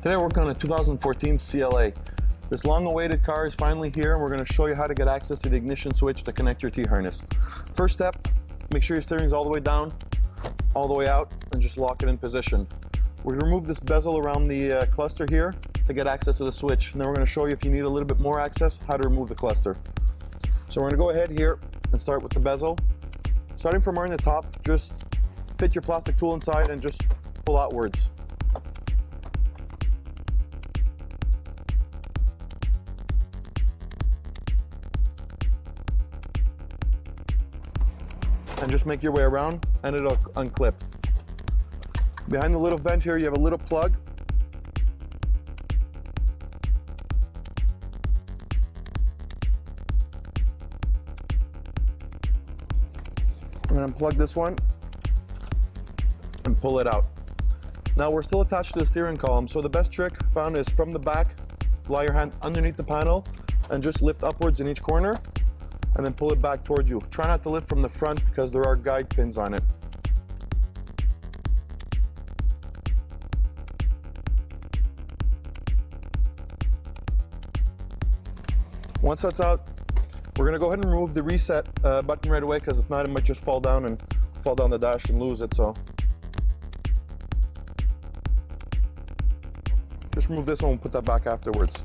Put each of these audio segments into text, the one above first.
Today we're working on a 2014 CLA. This long-awaited car is finally here, and we're going to show you how to get access to the ignition switch to connect your T-harness. First step, make sure your steering is all the way down, all the way out, and just lock it in position. We're going to remove this bezel around the cluster here to get access to the switch, and then we're going to show you, if you need a little bit more access, how to remove the cluster. So we're going to go ahead here and start with the bezel. Starting from right in the top, just fit your plastic tool inside and just pull outwards. And just make your way around and it'll unclip. Behind the little vent here, you have a little plug. I'm going to unplug this one and pull it out. Now we're still attached to the steering column, so the best trick found is from the back, lie your hand underneath the panel and just lift upwards in each corner and then pull it back towards you. Try not to lift from the front because there are guide pins on it. Once that's out, we're going to go ahead and remove the reset button right away, because if not, it might just fall down the dash and lose it. So just remove this one, we'll put that back afterwards.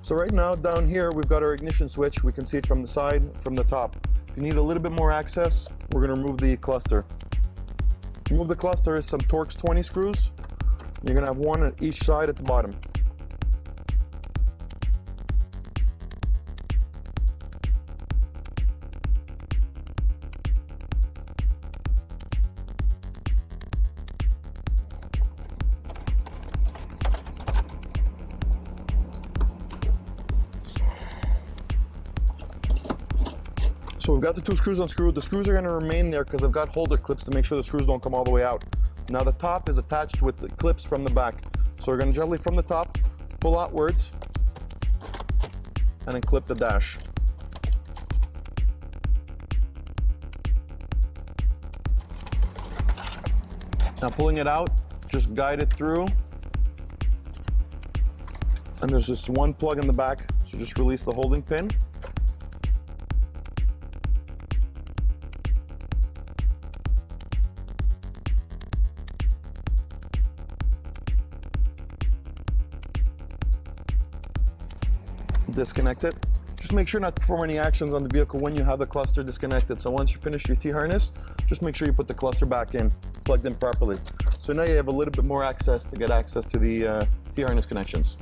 So right now down here we've got our ignition switch. We can see it from the side, from the top. If you need a little bit more access, we're going to remove the cluster. To remove the cluster is some Torx 20 screws. You're going to have one at each side at the bottom. So we've got the two screws unscrewed. The screws are going to remain there because I've got holder clips to make sure the screws don't come all the way out. Now the top is attached with the clips from the back. So we're going to gently from the top pull outwards and then clip the dash. Now pulling it out, just guide it through. And there's just one plug in the back, so just release the holding pin. Disconnect it. Just make sure not to perform any actions on the vehicle when you have the cluster disconnected. So once you finish your T-harness, just make sure you put the cluster back in, plugged in properly. So now you have a little bit more access to get access to the T-harness connections.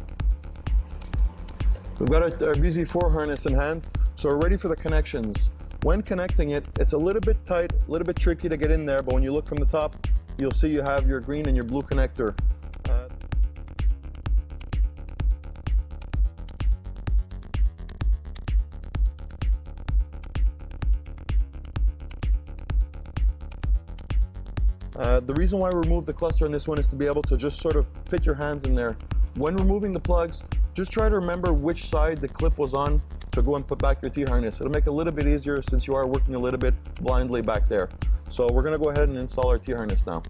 We've got our BZ4 harness in hand, so we're ready for the connections. When connecting it, it's a little bit tight, a little bit tricky to get in there, but when you look from the top, you'll see you have your green and your blue connector. The reason why we removed the cluster on this one is to be able to just sort of fit your hands in there. When removing the plugs, just try to remember which side the clip was on to go and put back your T-harness. It'll make it a little bit easier since you are working a little bit blindly back there. So we're going to go ahead and install our T-harness now.